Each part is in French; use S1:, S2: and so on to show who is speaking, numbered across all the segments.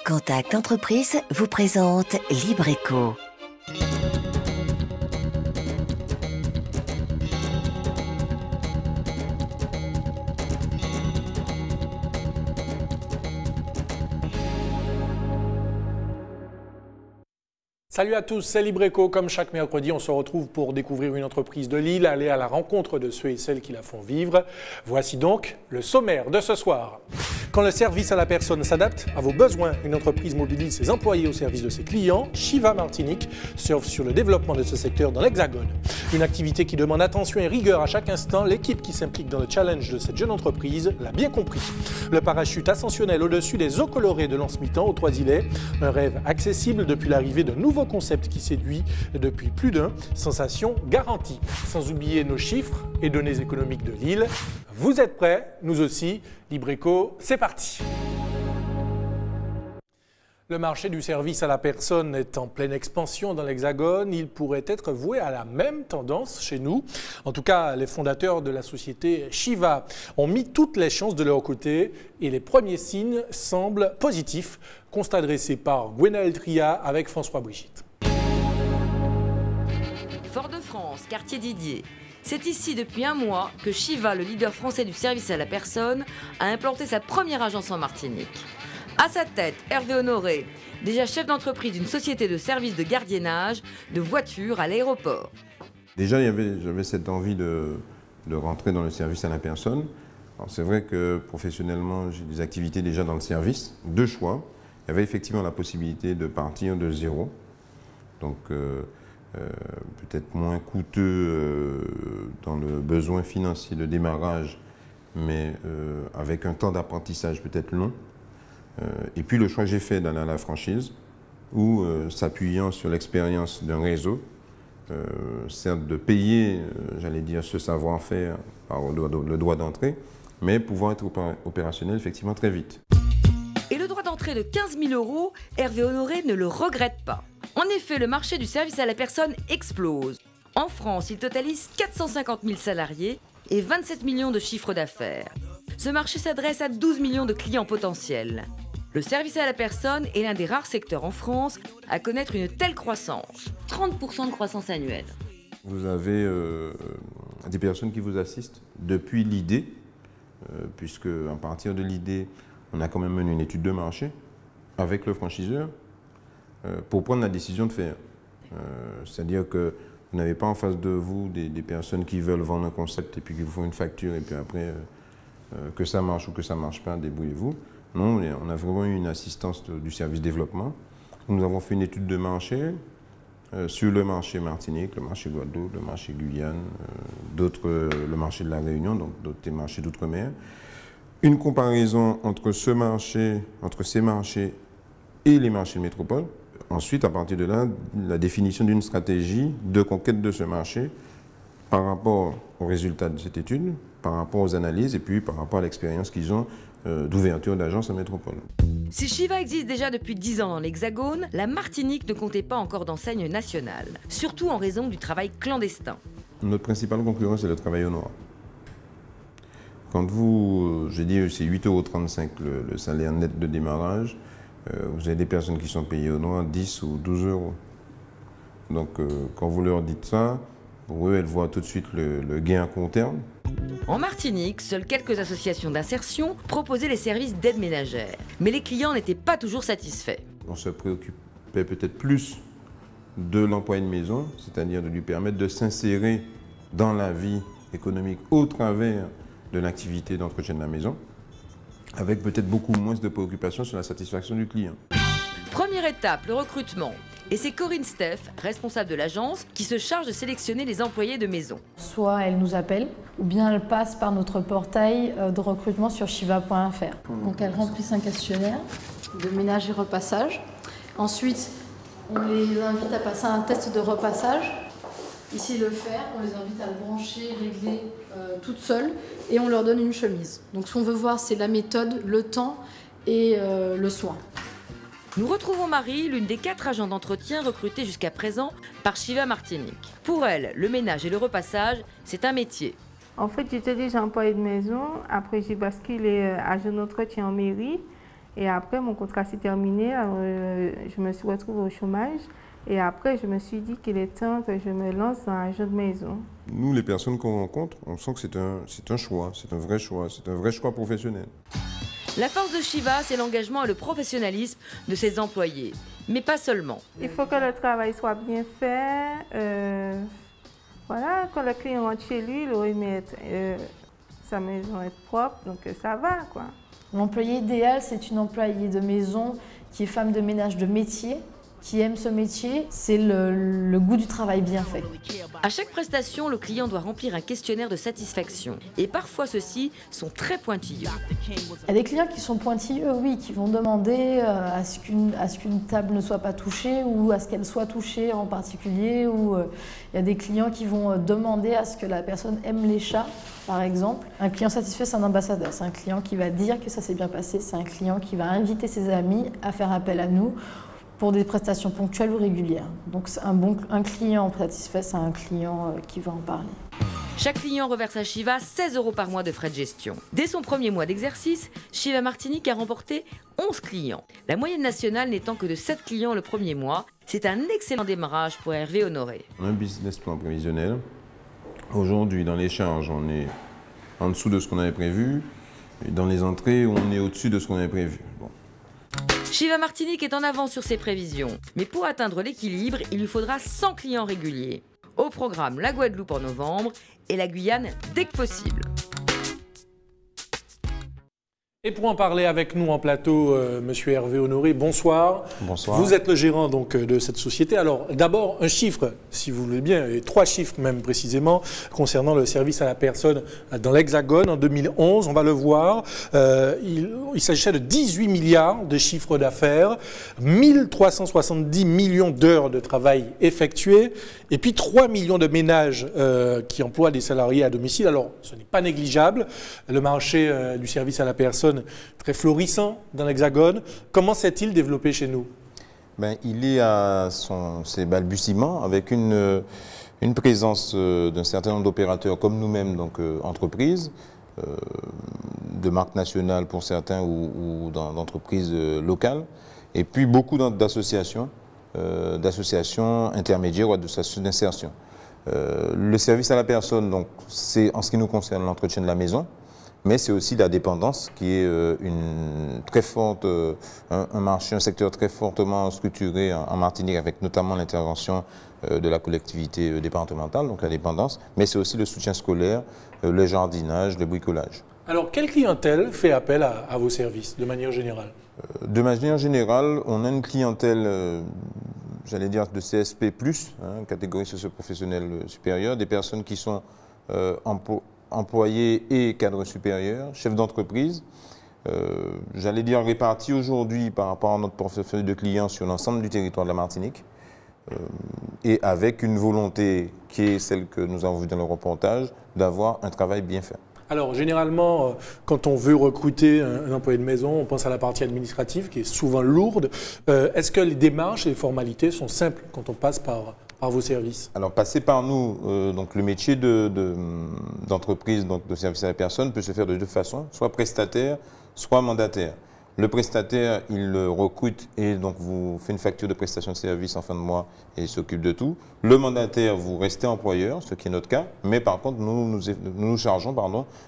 S1: Contact Entreprise vous présente Libreco.
S2: Salut à tous, c'est Libreco. Comme chaque mercredi, on se retrouve pour découvrir une entreprise de Lille, aller à la rencontre de ceux et celles qui la font vivre. Voici donc le sommaire de ce soir. Quand le service à la personne s'adapte à vos besoins, une entreprise mobilise ses employés au service de ses clients. Shiva Martinique surfe sur le développement de ce secteur dans l'Hexagone. Une activité qui demande attention et rigueur à chaque instant. L'équipe qui s'implique dans le challenge de cette jeune entreprise l'a bien compris. Le parachute ascensionnel au-dessus des eaux colorées de Lens-Mitan aux Trois-Îlets. Un rêve accessible depuis l'arrivée d'un nouveau concept qui séduit depuis plus d'un. Sensation garantie. Sans oublier nos chiffres et données économiques de Lille. Vous êtes prêts? Nous aussi. Libreco, c'est parti. Le marché du service à la personne est en pleine expansion dans l'Hexagone. Il pourrait être voué à la même tendance chez nous. En tout cas, les fondateurs de la société Shiva ont mis toutes les chances de leur côté et les premiers signes semblent positifs. Constat dressé par Gwenaël Tria avec François Brigitte.
S3: Fort-de-France, quartier Didier. C'est ici depuis un mois que Shiva, le leader français du service à la personne, a implanté sa première agence en Martinique. À sa tête, Hervé Honoré, déjà chef d'entreprise d'une société de services de gardiennage de voitures à l'aéroport.
S4: Déjà, j'avais cette envie de rentrer dans le service à la personne. C'est vrai que professionnellement, j'ai des activités déjà dans le service, deux choix. Il y avait effectivement la possibilité de partir de zéro, donc peut-être moins coûteux dans le besoin financier de démarrage, mais avec un temps d'apprentissage peut-être long. Et puis le choix que j'ai fait d'aller à la franchise, où s'appuyant sur l'expérience d'un réseau, certes de payer, j'allais dire, ce savoir-faire par le droit d'entrée, mais pouvoir être opérationnel effectivement très vite.
S3: Et le droit d'entrée de 15 000 €, Hervé Honoré ne le regrette pas. En effet, le marché du service à la personne explose. En France, il totalise 450 000 salariés et 27 millions de chiffres d'affaires. Ce marché s'adresse à 12 millions de clients potentiels. Le service à la personne est l'un des rares secteurs en France à connaître une telle croissance, 30% de croissance annuelle.
S4: Vous avez des personnes qui vous assistent depuis l'idée, puisque à partir de l'idée, on a quand même mené une étude de marché avec le franchiseur pour prendre la décision de faire. C'est-à-dire que vous n'avez pas en face de vous des personnes qui veulent vendre un concept et puis qui vous font une facture et puis après, que ça marche ou que ça ne marche pas, débrouillez-vous. Non, on a vraiment eu une assistance du service développement. Nous avons fait une étude de marché sur le marché Martinique, le marché Guadeloupe, le marché Guyane, le marché de la Réunion, donc d'autres marchés d'outre-mer. Une comparaison entre ces marchés et les marchés de métropole. Ensuite, à partir de là, la définition d'une stratégie de conquête de ce marché par rapport aux résultats de cette étude, par rapport aux analyses et puis par rapport à l'expérience qu'ils ont d'ouverture d'agence en métropole.
S3: Si Shiva existe déjà depuis 10 ans dans l'Hexagone, la Martinique ne comptait pas encore d'enseigne nationale, surtout en raison du travail clandestin.
S4: Notre principale concurrence, c'est le travail au noir. Quand j'ai dit c'est 8,35 € le salaire net de démarrage, vous avez des personnes qui sont payées au noir 10 ou 12 €. Donc quand vous leur dites ça, pour eux, elles voient tout de suite le gain à court terme.
S3: En Martinique, seules quelques associations d'insertion proposaient les services d'aide ménagère. Mais les clients n'étaient pas toujours satisfaits.
S4: On se préoccupait peut-être plus de l'employé de maison, c'est-à-dire de lui permettre de s'insérer dans la vie économique au travers de l'activité d'entretien de la maison, avec peut-être beaucoup moins de préoccupations sur la satisfaction du client.
S3: Première étape, le recrutement. Et c'est Corinne Steff, responsable de l'agence, qui se charge de sélectionner les employés de maison.
S5: Soit elle nous appelle, ou bien elle passe par notre portail de recrutement sur shiva.fr.
S6: Donc elles remplissent un questionnaire de ménage et repassage. Ensuite, on les invite à passer un test de repassage. Ici le fer, on les invite à le brancher, régler toutes seules et on leur donne une chemise. Donc ce qu'on veut voir, c'est la méthode, le temps et le soin.
S3: Nous retrouvons Marie, l'une des 4 agents d'entretien recrutés jusqu'à présent par Shiva Martinique. Pour elle, le ménage et le repassage, c'est un métier.
S7: En fait, j'étais déjà employée de maison. Après, j'ai basculé agent d'entretien en mairie. Et après, mon contrat s'est terminé, je me suis retrouvée au chômage. Et après, je me suis dit qu'il est temps que je me lance dans un jeu de maison.
S4: Nous, les personnes qu'on rencontre, on sent que c'est un choix, c'est un vrai choix professionnel.
S3: La force de Shiva, c'est l'engagement et le professionnalisme de ses employés. Mais pas seulement.
S7: Il faut que le travail soit bien fait. Voilà, quand le client rentre chez lui, il aurait aimé sa maison être propre, donc ça va, quoi.
S5: L'employé idéal, c'est une employée de maison qui est femme de ménage de métier, qui aime ce métier, c'est le goût du travail bien fait.
S3: À chaque prestation, le client doit remplir un questionnaire de satisfaction. Et parfois, ceux-ci sont très pointilleux.
S5: Il y a des clients qui sont pointilleux, oui, qui vont demander à ce qu'une table ne soit pas touchée ou à ce qu'elle soit touchée en particulier. Ou il y a des clients qui vont demander à ce que la personne aime les chats, par exemple. Un client satisfait, c'est un ambassadeur. C'est un client qui va dire que ça s'est bien passé. C'est un client qui va inviter ses amis à faire appel à nous pour des prestations ponctuelles ou régulières. Donc un client satisfait, c'est un client qui va en parler.
S3: Chaque client reverse à Shiva 16 € par mois de frais de gestion. Dès son premier mois d'exercice, Shiva Martinique a remporté 11 clients. La moyenne nationale n'étant que de 7 clients le premier mois. C'est un excellent démarrage pour Hervé Honoré.
S4: On a un business plan prévisionnel. Aujourd'hui, dans les charges, on est en dessous de ce qu'on avait prévu. Et dans les entrées, on est au-dessus de ce qu'on avait prévu. Bon.
S3: Shiva Martinique est en avance sur ses prévisions. Mais pour atteindre l'équilibre, il lui faudra 100 clients réguliers. Au programme, la Guadeloupe en novembre et la Guyane dès que possible.
S2: Et pour en parler avec nous en plateau, Monsieur Hervé Honoré, bonsoir.
S4: Bonsoir.
S2: Vous êtes le gérant donc, de cette société. Alors d'abord, un chiffre, si vous voulez bien, et 3 chiffres même précisément, concernant le service à la personne dans l'Hexagone en 2011. On va le voir. Il s'agissait de 18 milliards de chiffre d'affaires, 1370 millions d'heures de travail effectuées, et puis 3 millions de ménages qui emploient des salariés à domicile. Alors ce n'est pas négligeable. Le marché du service à la personne très florissant dans l'Hexagone. Comment s'est-il développé chez nous?
S4: Il est à ses balbutiements avec une présence d'un certain nombre d'opérateurs comme nous-mêmes, donc entreprises, de marques nationales pour certains ou d'entreprises locales, et puis beaucoup d'associations intermédiaires ou d'associations d'insertion. Le service à la personne, donc, c'est en ce qui nous concerne l'entretien de la maison, mais c'est aussi la dépendance qui est un marché, un secteur très fortement structuré en Martinique avec notamment l'intervention de la collectivité départementale, donc la dépendance, mais c'est aussi le soutien scolaire, le jardinage, le bricolage.
S2: Alors, quelle clientèle fait appel à vos services de manière générale?
S4: De manière générale, on a une clientèle, j'allais dire, de CSP+, catégorie socio-professionnelle supérieure, des personnes qui sont employés et cadres supérieurs, chefs d'entreprise, j'allais dire répartis aujourd'hui par rapport à notre portefeuille de clients sur l'ensemble du territoire de la Martinique, et avec une volonté qui est celle que nous avons vue dans le reportage, d'avoir un travail bien fait.
S2: Alors, généralement, quand on veut recruter un employé de maison, on pense à la partie administrative qui est souvent lourde. Est-ce que les démarches et les formalités sont simples quand on passe par vos services?
S4: Alors, passer par nous, donc le métier d'entreprise, donc de service à la personne, peut se faire de deux façons, soit prestataire, soit mandataire. Le prestataire, il recrute et donc vous fait une facture de prestation de service en fin de mois et il s'occupe de tout. Le mandataire, vous restez employeur, ce qui est notre cas, mais par contre, nous nous chargeons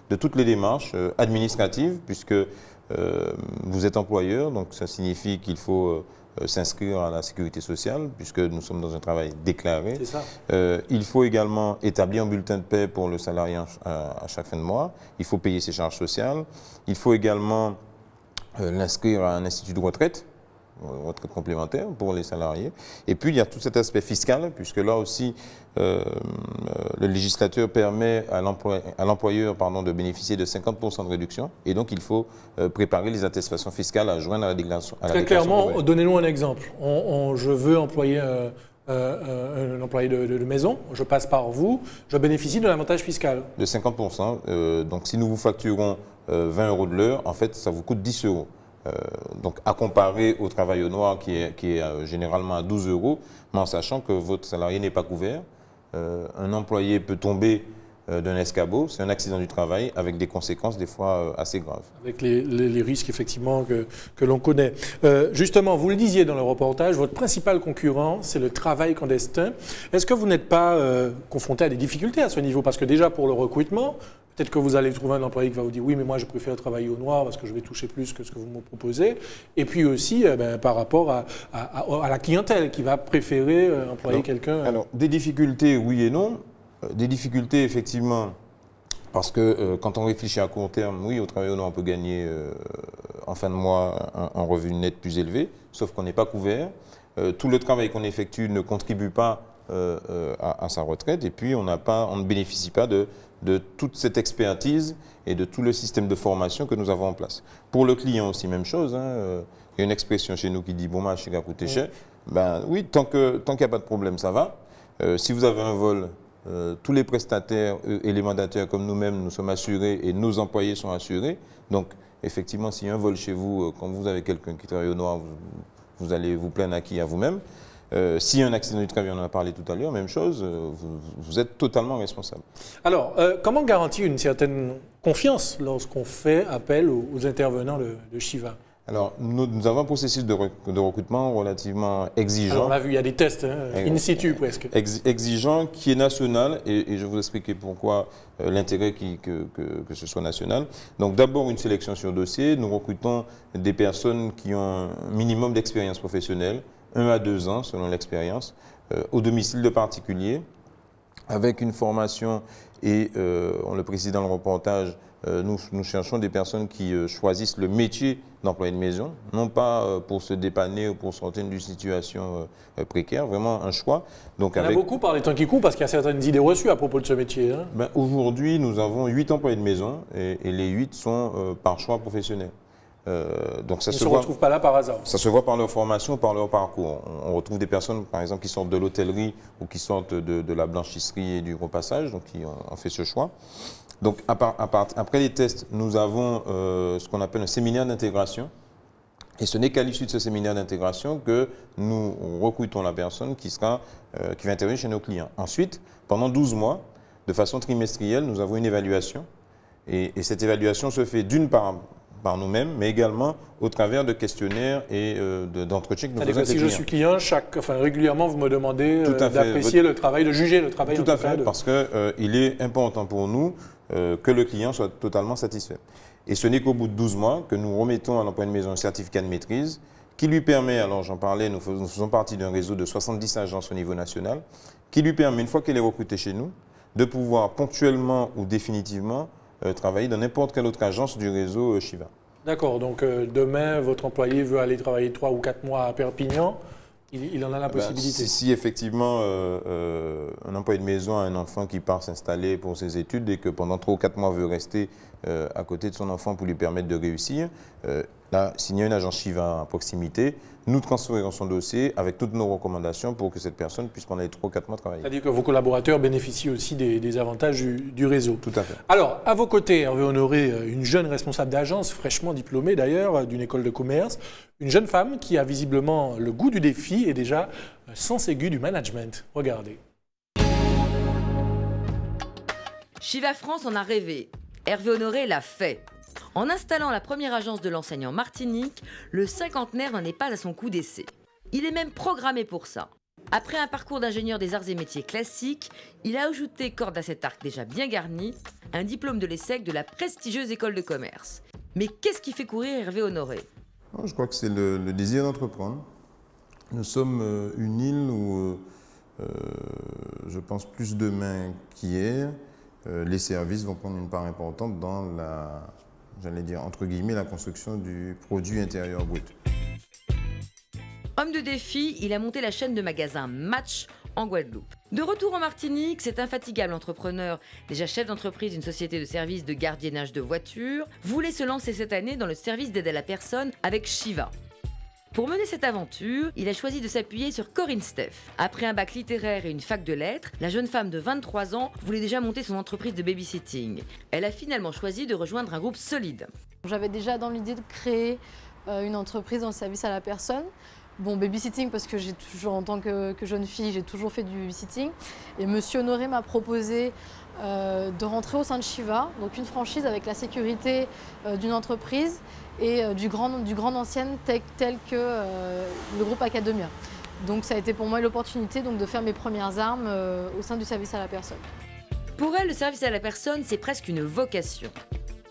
S4: de toutes les démarches administratives puisque vous êtes employeur, donc ça signifie qu'il faut s'inscrire à la sécurité sociale puisque nous sommes dans un travail déclaré.
S2: C'est ça.
S4: Il faut également établir un bulletin de paie pour le salarié à chaque fin de mois. Il faut payer ses charges sociales. Il faut également l'inscrire à un institut de retraite complémentaire pour les salariés. Et puis, il y a tout cet aspect fiscal, puisque là aussi, le législateur permet à l'employeur de bénéficier de 50% de réduction. Et donc, il faut préparer les attestations fiscales à joindre à la déclaration.
S2: Très clairement, donnez-nous un exemple. Je veux employer un employé de maison, je passe par vous, je bénéficie de l'avantage fiscal. De
S4: 50%. Donc, si nous vous facturons 20 € de l'heure, en fait, ça vous coûte 10 €. Donc, à comparer au travail au noir qui est généralement à 12 €, mais en sachant que votre salarié n'est pas couvert. Un employé peut tomber d'un escabeau, c'est un accident du travail avec des conséquences des fois assez graves.
S2: Avec les risques effectivement que l'on connaît. Justement, vous le disiez dans le reportage, votre principal concurrent, c'est le travail clandestin. Est-ce que vous n'êtes pas confronté à des difficultés à ce niveau? Parce que déjà pour le recrutement, peut-être que vous allez trouver un employé qui va vous dire oui, mais moi je préfère travailler au noir parce que je vais toucher plus que ce que vous me proposez. Et puis aussi par rapport à la clientèle qui va préférer employer quelqu'un.
S4: Alors, des difficultés, oui et non. Des difficultés, effectivement, parce que quand on réfléchit à court terme, oui, au travail au noir, on peut gagner en fin de mois un revenu net plus élevé, sauf qu'on n'est pas couvert. Tout le travail qu'on effectue ne contribue pas à sa retraite, et puis on ne bénéficie pas de toute cette expertise et de tout le système de formation que nous avons en place. Pour le client aussi, même chose. Il y a une expression chez nous qui dit « bon, marché a coûté cher ». Ben oui, tant qu'il n'y a pas de problème, ça va. Si vous avez un vol, tous les prestataires et les mandataires comme nous-mêmes, nous sommes assurés et nos employés sont assurés. Donc, effectivement, s'il y a un vol chez vous, quand vous avez quelqu'un qui travaille au noir, vous allez vous plaindre à qui? À vous-même. S'il y a un accident du travail, on en a parlé tout à l'heure, même chose, vous êtes totalement responsable. Alors,
S2: comment garantir une certaine confiance lorsqu'on fait appel aux intervenants de Shiva?
S4: Alors, nous avons un processus de recrutement relativement exigeant.
S2: Alors, on a vu, il y a des tests, in situ presque.
S4: Exigeant, qui est national, et je vais vous expliquer pourquoi l'intérêt que ce soit national. Donc, d'abord, une sélection sur dossier. Nous recrutons des personnes qui ont un minimum d'expérience professionnelle, 1 à 2 ans selon l'expérience, au domicile de particuliers, avec une formation, et on le précise dans le reportage, nous cherchons des personnes qui choisissent le métier d'employé de maison, non pas pour se dépanner ou pour sortir d'une situation précaire, vraiment un choix. Donc,
S2: il y en a beaucoup par les temps qui courent parce qu'il y a certaines idées reçues à propos de ce métier.
S4: Aujourd'hui, nous avons 8 employés de maison et les 8 sont par choix professionnel.
S2: Donc ça ne se retrouve pas là par hasard.
S4: Ça se voit par leur formation, par leur parcours. On retrouve des personnes, par exemple, qui sortent de l'hôtellerie ou qui sortent de la blanchisserie et du repassage, donc qui ont fait ce choix. Donc après les tests, nous avons ce qu'on appelle un séminaire d'intégration. Et ce n'est qu'à l'issue de ce séminaire d'intégration que nous recrutons la personne qui va intervenir chez nos clients. Ensuite, pendant 12 mois, de façon trimestrielle, nous avons une évaluation. Et cette évaluation se fait d'une part par nous-mêmes, mais également au travers de questionnaires et d'entretiens que nous faisons avec les clients.
S2: Si je suis client, régulièrement, vous me demandez d'apprécier le travail, de juger le travail.
S4: Tout à fait, parce qu'il est important pour nous que le client soit totalement satisfait. Et ce n'est qu'au bout de 12 mois que nous remettons à l'employé de maison un certificat de maîtrise qui lui permet, alors j'en parlais, nous faisons partie d'un réseau de 70 agences au niveau national, qui lui permet, une fois qu'elle est recrutée chez nous, de pouvoir ponctuellement ou définitivement travailler dans n'importe quelle autre agence du réseau Shiva.
S2: D'accord, donc demain, votre employé veut aller travailler 3 ou 4 mois à Perpignan, il en a la possibilité.
S4: Si effectivement un employé de maison a un enfant qui part s'installer pour ses études et que pendant 3 ou 4 mois veut rester à côté de son enfant pour lui permettre de réussir, là, s'il y a une agence Shiva à proximité, nous transférons son dossier avec toutes nos recommandations pour que cette personne puisse pendant les 3 ou 4 mois travailler.
S2: C'est-à-dire que vos collaborateurs bénéficient aussi des avantages du réseau.
S4: Tout à fait.
S2: Alors, à vos côtés, Hervé Honoré, une jeune responsable d'agence, fraîchement diplômée d'ailleurs, d'une école de commerce, une jeune femme qui a visiblement le goût du défi et déjà sens aigu du management. Regardez.
S3: Shiva France en a rêvé. Hervé Honoré l'a fait. En installant la première agence de l'enseigne en Martinique, le cinquantenaire n'en est pas à son coup d'essai. Il est même programmé pour ça. Après un parcours d'ingénieur des arts et métiers classiques, il a ajouté, corde à cet arc déjà bien garni, un diplôme de l'ESSEC de la prestigieuse école de commerce. Mais qu'est-ce qui fait courir Hervé Honoré?
S4: Je crois que c'est le désir d'entreprendre. Nous sommes une île où, je pense, plus demain qu'hier, les services vont prendre une part importante dans j'allais dire, entre guillemets, la construction du produit intérieur brut.
S3: Homme de défi, il a monté la chaîne de magasins Match en Guadeloupe. De retour en Martinique, cet infatigable entrepreneur, déjà chef d'entreprise d'une société de services de gardiennage de voitures, voulait se lancer cette année dans le service d'aide à la personne avec Shiva. Pour mener cette aventure, il a choisi de s'appuyer sur Corinne Steph. Après un bac littéraire et une fac de lettres, la jeune femme de 23 ans voulait déjà monter son entreprise de babysitting. Elle a finalement choisi de rejoindre un groupe solide.
S6: J'avais déjà dans l'idée de créer une entreprise dans le service à la personne, Bon, babysitting parce que j'ai toujours, en tant que jeune fille, j'ai toujours fait du babysitting. Et Monsieur Honoré m'a proposé de rentrer au sein de Shiva, donc une franchise avec la sécurité d'une entreprise et du grand ancienne tel que le groupe Academia. Donc ça a été pour moi l'opportunité de faire mes premières armes au sein du service à la personne.
S3: Pour elle, le service à la personne, c'est presque une vocation.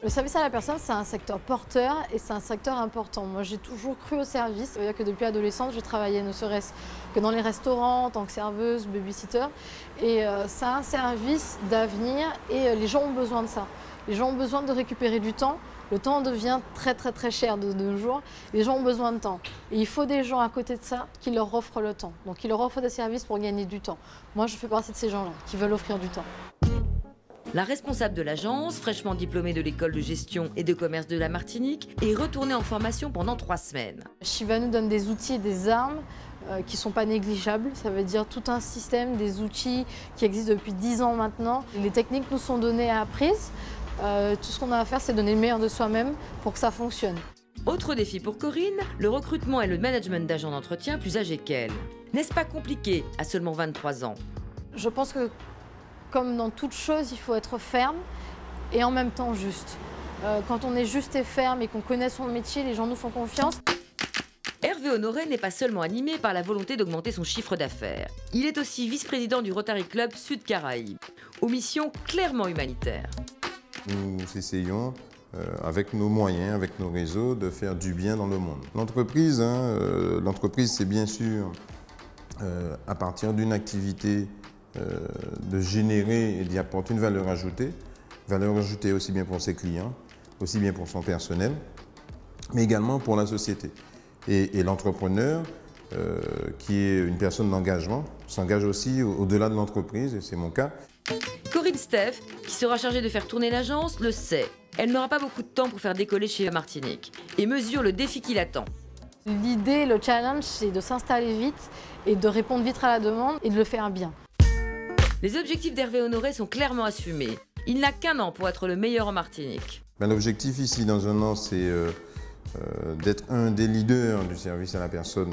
S6: Le service à la personne, c'est un secteur porteur et c'est un secteur important. Moi, j'ai toujours cru au service. Ça veut dire que depuis adolescente, j'ai travaillé ne serait-ce que dans les restaurants, en tant que serveuse, babysitter. Et c'est un service d'avenir et les gens ont besoin de ça. Les gens ont besoin de récupérer du temps. Le temps devient très cher de nos jours. Les gens ont besoin de temps. Et il faut des gens à côté de ça qui leur offrent le temps. Donc, qui leur offrent des services pour gagner du temps. Moi, je fais partie de ces gens-là qui veulent offrir du temps.
S3: La responsable de l'agence, fraîchement diplômée de l'école de gestion et de commerce de la Martinique, est retournée en formation pendant 3 semaines.
S6: Shiva nous donne des outils et des armes qui ne sont pas négligeables. Ça veut dire tout un système, des outils qui existent depuis 10 ans maintenant. Les techniques nous sont données et apprises. Tout ce qu'on a à faire, c'est donner le meilleur de soi-même pour que ça fonctionne.
S3: Autre défi pour Corinne, le recrutement et le management d'agents d'entretien plus âgés qu'elle. N'est-ce pas compliqué à seulement 23 ans?
S6: Je pense que comme dans toute chose, il faut être ferme et en même temps juste. Quand on est juste et ferme et qu'on connaît son métier, les gens nous font confiance.
S3: Hervé Honoré n'est pas seulement animé par la volonté d'augmenter son chiffre d'affaires. Il est aussi vice-président du Rotary Club Sud Caraïbes, aux missions clairement humanitaires.
S4: Nous essayons, avec nos moyens, avec nos réseaux, de faire du bien dans le monde. L'entreprise, c'est bien sûr, à partir d'une activité, de générer et d'y apporter une valeur ajoutée aussi bien pour ses clients, aussi bien pour son personnel, mais également pour la société. Et l'entrepreneur, qui est une personne d'engagement, s'engage aussi au-delà de l'entreprise, et c'est mon cas.
S3: Corinne Steph, qui sera chargée de faire tourner l'agence, le sait. Elle n'aura pas beaucoup de temps pour faire décoller chez Martinique et mesure le défi qui l'attend.
S6: L'idée, le challenge, c'est de s'installer vite et de répondre vite à la demande et de le faire bien.
S3: Les objectifs d'Hervé Honoré sont clairement assumés. Il n'a qu'un an pour être le meilleur en Martinique.
S4: L'objectif ici, dans un an, c'est d'être un des leaders du service à la personne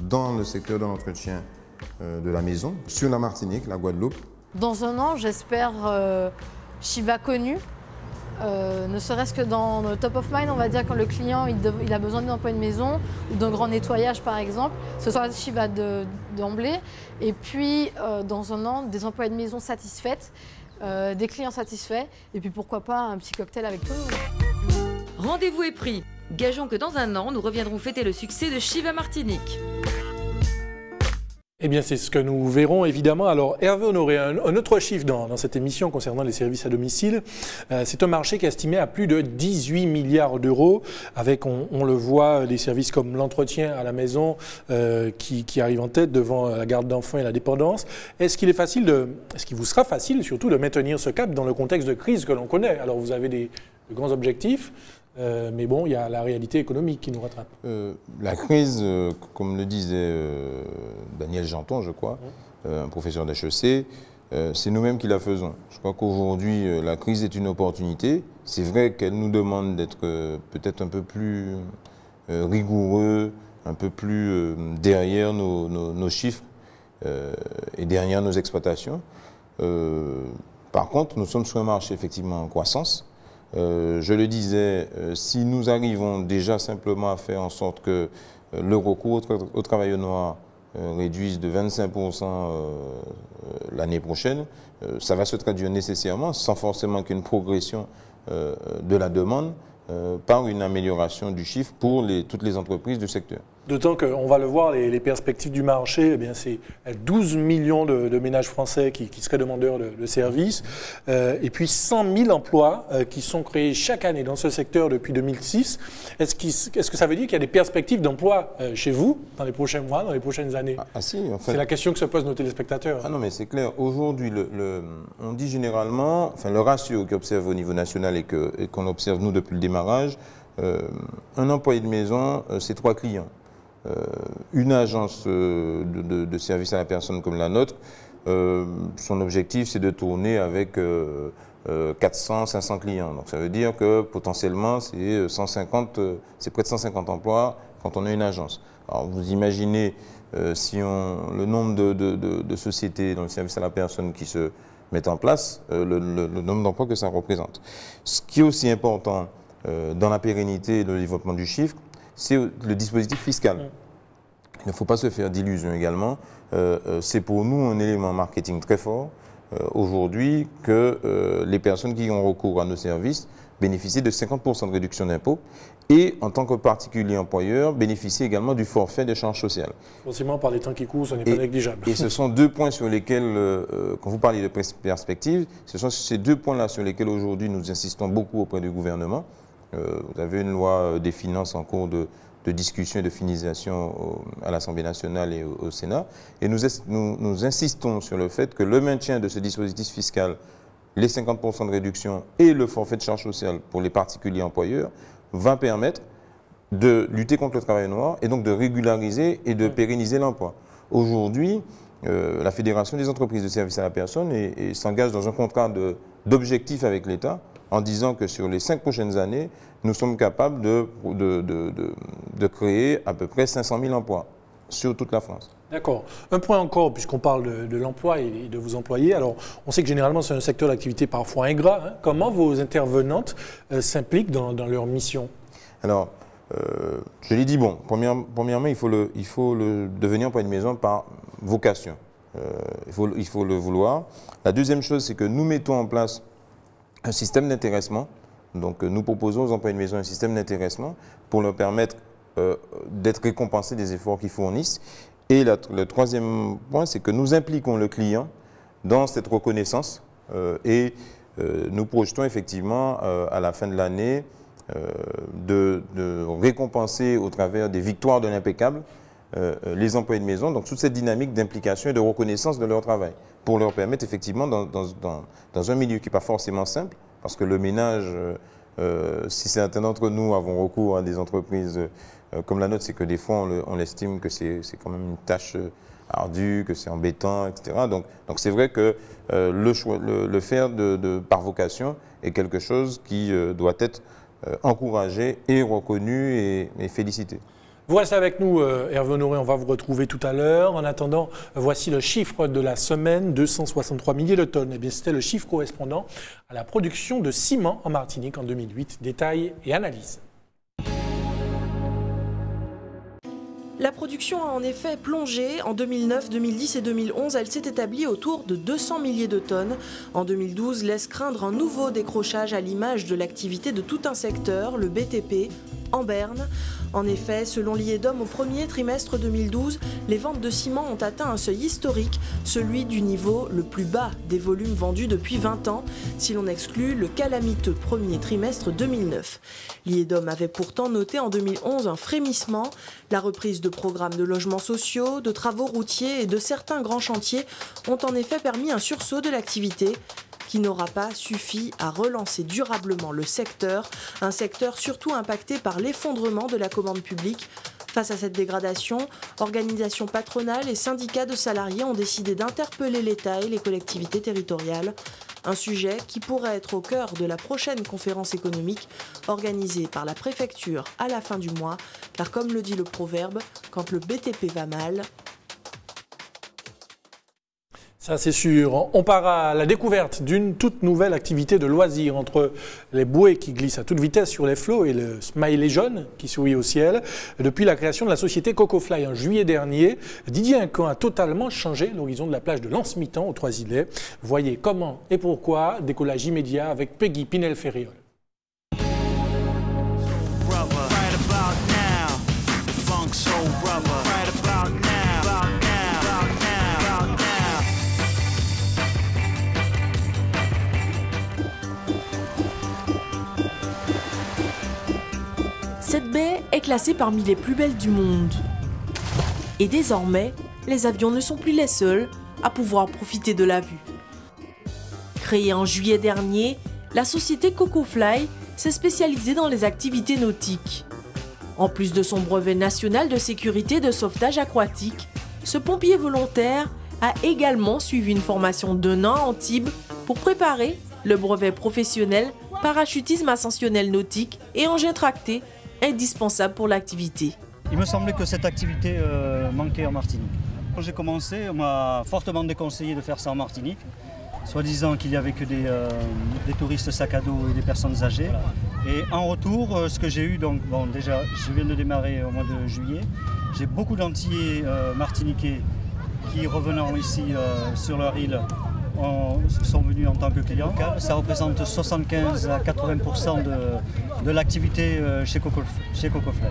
S4: dans le secteur de l'entretien de la maison, sur la Martinique, la Guadeloupe.
S6: Dans un an, j'espère Shiva connu, ne serait-ce que dans le top of mind, on va dire quand le client il a besoin d'un emploi de maison ou d'un grand nettoyage par exemple, ce sera Shiva d'emblée. Et puis dans un an, des emplois de maison satisfaits, des clients satisfaits et puis pourquoi pas un petit cocktail avec tout le monde.
S3: Rendez-vous est pris. Gageons que dans un an, nous reviendrons fêter le succès de Shiva Martinique.
S2: Eh bien, c'est ce que nous verrons évidemment. Alors, Hervé Honoré, un autre chiffre dans cette émission concernant les services à domicile. C'est un marché qui est estimé à plus de 18 milliards d'euros, avec, on le voit, des services comme l'entretien à la maison qui arrivent en tête devant la garde d'enfants et la dépendance. Est-ce qu'il vous sera facile surtout de maintenir ce cap dans le contexte de crise que l'on connaît? Alors, vous avez de grands objectifs. Mais bon, il y a la réalité économique qui nous rattrape.
S4: La crise, comme le disait Daniel Janton, je crois, un professeur d'HEC, c'est nous-mêmes qui la faisons. Je crois qu'aujourd'hui, la crise est une opportunité. C'est vrai qu'elle nous demande d'être peut-être un peu plus rigoureux, un peu plus derrière nos chiffres et derrière nos exploitations. Par contre, nous sommes sur un marché effectivement en croissance. Je le disais, si nous arrivons déjà simplement à faire en sorte que le recours au travail noir réduise de 25% l'année prochaine, ça va se traduire nécessairement, sans forcément qu'une progression de la demande, par une amélioration du chiffre pour toutes les entreprises du secteur.
S2: D'autant qu'on va le voir, les perspectives du marché, eh bien, c'est 12 millions de ménages français qui seraient demandeurs de services, et puis 100 000 emplois qui sont créés chaque année dans ce secteur depuis 2006. Est-ce que ça veut dire qu'il y a des perspectives d'emploi chez vous dans les prochains mois, dans les prochaines années?
S4: Si, en fait.
S2: C'est la question que se posent nos téléspectateurs.
S4: Ah non, mais c'est clair. Aujourd'hui, on dit généralement, enfin, le ratio qu'on observe au niveau national et qu'on observe nous depuis le démarrage, un employé de maison, c'est 3 clients. Une agence de service à la personne comme la nôtre, son objectif c'est de tourner avec 400-500 clients. Donc ça veut dire que potentiellement c'est près de 150 emplois quand on a une agence. Alors vous imaginez le nombre de sociétés dans le service à la personne qui se mettent en place, le nombre d'emplois que ça représente. Ce qui est aussi important dans la pérennité et le développement du chiffre, c'est le dispositif fiscal. Il ne faut pas se faire d'illusions également. C'est pour nous un élément marketing très fort aujourd'hui que les personnes qui ont recours à nos services bénéficient de 50% de réduction d'impôts et, en tant que particulier employeur, bénéficient également du forfait de charges sociales.
S2: Forcément, par les temps qui courent, ce n'est pas négligeable.
S4: Et ce sont deux points sur lesquels, quand vous parlez de perspective, ce sont ces deux points-là sur lesquels aujourd'hui nous insistons beaucoup auprès du gouvernement. Vous avez une loi des finances en cours de discussion et de finalisation à l'Assemblée nationale et au Sénat. Et nous insistons sur le fait que le maintien de ce dispositif fiscal, les 50% de réduction et le forfait de charges sociales pour les particuliers employeurs va permettre de lutter contre le travail noir et donc de régulariser et de pérenniser l'emploi. Aujourd'hui, la Fédération des entreprises de services à la personne s'engage dans un contrat d'objectifs avec l'État en disant que sur les 5 prochaines années, nous sommes capables de créer à peu près 500 000 emplois sur toute la France.
S2: D'accord. Un point encore, puisqu'on parle de l'emploi et de vos employés. Alors, on sait que généralement, c'est un secteur d'activité parfois ingrat. Hein. Comment vos intervenantes s'impliquent dans leur mission? Alors,
S4: je l'ai dit, bon, premièrement, il faut devenir employé de maison par vocation. Il faut le vouloir. La deuxième chose, c'est que nous mettons en place un système d'intéressement. Donc, nous proposons aux employés de maison un système d'intéressement pour leur permettre d'être récompensés des efforts qu'ils fournissent. Et le troisième point, c'est que nous impliquons le client dans cette reconnaissance et nous projetons effectivement à la fin de l'année de récompenser au travers des victoires de l'impeccable les employés de maison, donc toute cette dynamique d'implication et de reconnaissance de leur travail pour leur permettre effectivement dans un milieu qui n'est pas forcément simple, parce que le ménage, si certains d'entre nous avons recours à des entreprises comme la nôtre, c'est que des fois on estime que c'est quand même une tâche ardue, que c'est embêtant, etc. Donc c'est vrai que le faire par vocation est quelque chose qui doit être encouragé et reconnu et félicité.
S2: Vous restez avec nous, Hervé Honoré, on va vous retrouver tout à l'heure. En attendant, voici le chiffre de la semaine, 263 milliers de tonnes. Eh bien, c'était le chiffre correspondant à la production de ciment en Martinique en 2008. Détails et analyse.
S8: La production a en effet plongé. En 2009, 2010 et 2011, elle s'est établie autour de 200 milliers de tonnes. En 2012, laisse craindre un nouveau décrochage à l'image de l'activité de tout un secteur, le BTP, en Berne. En effet, selon l'IEDOM, au premier trimestre 2012, les ventes de ciment ont atteint un seuil historique, celui du niveau le plus bas des volumes vendus depuis 20 ans, si l'on exclut le calamiteux premier trimestre 2009. L'IEDOM avait pourtant noté en 2011 un frémissement. La reprise de programmes de logements sociaux, de travaux routiers et de certains grands chantiers ont en effet permis un sursaut de l'activité, qui n'aura pas suffi à relancer durablement le secteur, un secteur surtout impacté par l'effondrement de la commande publique. Face à cette dégradation, organisations patronales et syndicats de salariés ont décidé d'interpeller l'État et les collectivités territoriales. Un sujet qui pourrait être au cœur de la prochaine conférence économique organisée par la préfecture à la fin du mois, car comme le dit le proverbe, quand le BTP va mal,
S2: ça, c'est sûr. On part à la découverte d'une toute nouvelle activité de loisir entre les bouées qui glissent à toute vitesse sur les flots et le smiley jaune qui sourit au ciel. Depuis la création de la société Cocofly en juillet dernier, Didier Incan a totalement changé l'horizon de la plage de l'Anse-Mitan aux Trois-Îlets. Voyez comment et pourquoi. Décollage immédiat avec Peggy Pinel-Ferriol.
S8: Cette baie est classée parmi les plus belles du monde. Et désormais, les avions ne sont plus les seuls à pouvoir profiter de la vue. Créée en juillet dernier, la société Cocofly s'est spécialisée dans les activités nautiques. En plus de son brevet national de sécurité de sauvetage aquatique, ce pompier volontaire a également suivi une formation d'1 an à Antibes pour préparer le brevet professionnel parachutisme ascensionnel nautique et engin tracté, indispensable pour l'activité.
S9: Il me semblait que cette activité manquait en Martinique. Quand j'ai commencé, on m'a fortement déconseillé de faire ça en Martinique, soi-disant qu'il n'y avait que des touristes sac à dos et des personnes âgées. Et en retour, ce que j'ai eu, donc bon, déjà, je viens de démarrer au mois de juillet, j'ai beaucoup d'Antillais martiniquais qui, revenant ici sur leur île, sont venus en tant que clients. Ça représente 75 à 80% de l'activité chez Cocofly.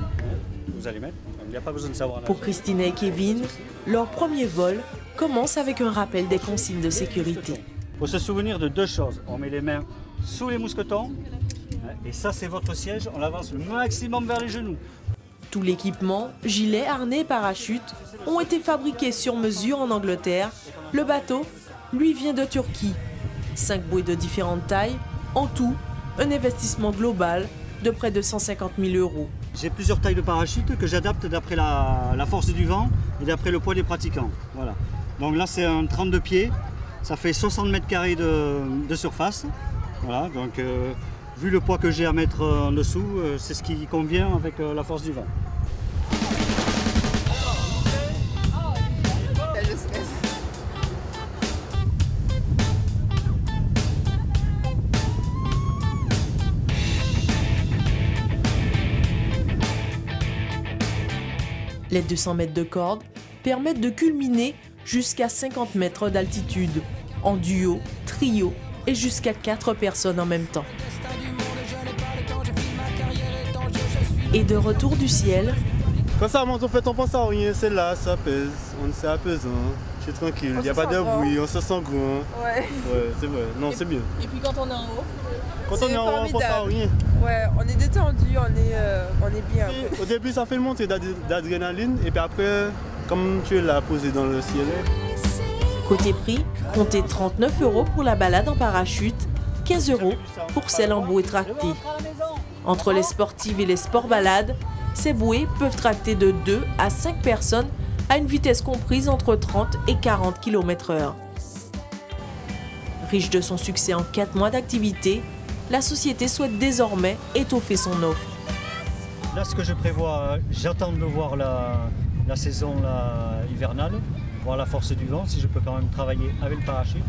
S9: Vous allez mettre, il n'y a pas besoin de savoir.
S8: Pour Christine et Kevin, leur premier vol commence avec un rappel des consignes de sécurité.
S9: Il faut se souvenir de deux choses. On met les mains sous les mousquetons, et ça c'est votre siège, on avance le maximum vers les genoux.
S8: Tout l'équipement, gilets, harnais, parachutes, ont été fabriqués sur mesure en Angleterre. Le bateau, lui, vient de Turquie. 5 bouées de différentes tailles, en tout, un investissement global de près de 150 000 €.
S9: J'ai plusieurs tailles de parachutes que j'adapte d'après la force du vent et d'après le poids des pratiquants. Voilà. Donc là c'est un 32 pieds, ça fait 60 mètres carrés de surface. Voilà, donc vu le poids que j'ai à mettre en dessous, c'est ce qui convient avec la force du vent.
S8: Les 200 mètres de corde permettent de culminer jusqu'à 50 mètres d'altitude, en duo, trio et jusqu'à 4 personnes en même temps. Et de retour du ciel,
S10: quand ça monte, en fait, on pense à rien, c'est là, ça pèse, c'est apaisant, c'est tranquille, il n'y a pas de bruit, on se sent grand. Ouais, c'est vrai, non, c'est bien.
S11: Et puis quand on est en haut,
S10: quand on est en haut, on pense à rien.
S11: Ouais, on est détendu, on est bien.
S10: Au début, ça fait une montée d'adrénaline, et puis après, comme tu es là, posé dans le ciel.
S8: Côté prix, comptez 39 € pour la balade en parachute, 15 € pour celle en bouée tractée. Entre les sportives et les sports-balades, ces bouées peuvent tracter de 2 à 5 personnes à une vitesse comprise entre 30 et 40 km/h. Riche de son succès en 4 mois d'activité, la société souhaite désormais étoffer son offre.
S9: Là, ce que je prévois, j'attends de voir la saison hivernale, voir la force du vent, si je peux quand même travailler avec le parachute.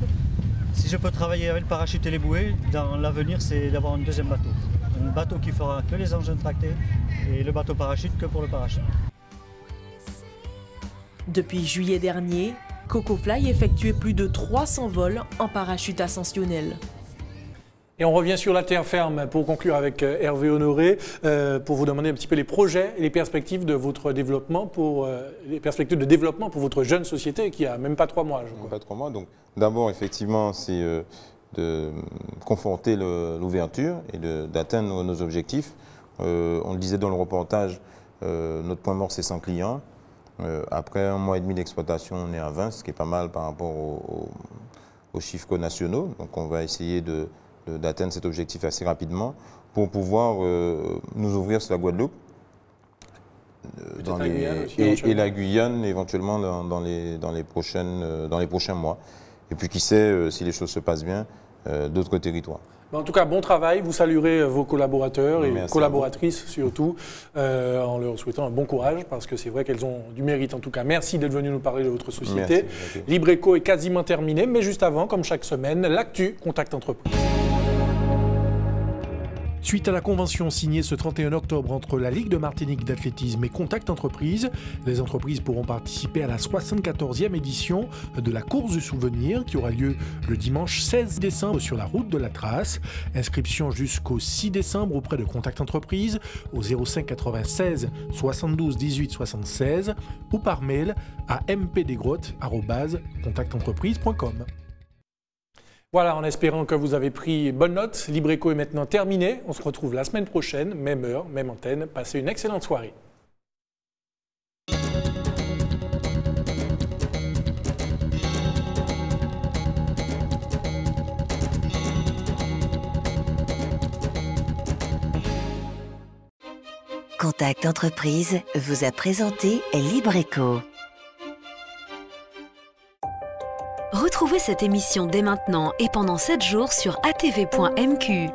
S9: Si je peux travailler avec le parachute et les bouées, dans l'avenir, c'est d'avoir un deuxième bateau. Un bateau qui fera que les engins tractés et le bateau parachute que pour le parachute.
S8: Depuis juillet dernier, Cocofly effectuait plus de 300 vols en parachute ascensionnel.
S2: Et on revient sur la terre ferme pour conclure avec Hervé Honoré, pour vous demander un petit peu les projets et les perspectives de votre développement, les perspectives de développement pour votre jeune société qui a même pas 3 mois, je crois.
S4: Pas 3 mois. Donc d'abord, effectivement, c'est de conforter l'ouverture et d'atteindre nos objectifs. On le disait dans le reportage, notre point mort, c'est 100 clients. Après 1 mois et demi d'exploitation, on est à 20, ce qui est pas mal par rapport aux chiffres nationaux. Donc on va essayer d'atteindre cet objectif assez rapidement pour pouvoir nous ouvrir sur la Guadeloupe et la Guyane éventuellement dans les prochains mois. Et puis qui sait, si les choses se passent bien, d'autres territoires.
S2: En tout cas, bon travail. Vous saluerez vos collaborateurs et collaboratrices surtout, en leur souhaitant un bon courage, parce que c'est vrai qu'elles ont du mérite. En tout cas, merci d'être venu nous parler de votre société. Libreco est quasiment terminé, mais juste avant, comme chaque semaine, l'actu Contact Entreprise. Suite à la convention signée ce 31 octobre entre la Ligue de Martinique d'athlétisme et Contact Entreprise, les entreprises pourront participer à la 74e édition de la course du souvenir qui aura lieu le dimanche 16 décembre sur la route de la Trace. Inscription jusqu'au 6 décembre auprès de Contact Entreprise au 05 96 72 18 76 ou par mail à mpdgrotte@contactentreprise.com. Voilà, en espérant que vous avez pris bonne note, Libreco est maintenant terminé. On se retrouve la semaine prochaine, même heure, même antenne. Passez une excellente soirée.
S1: Contact Entreprise vous a présenté Libreco.
S12: Retrouvez cette émission dès maintenant et pendant 7 jours sur atv.mq.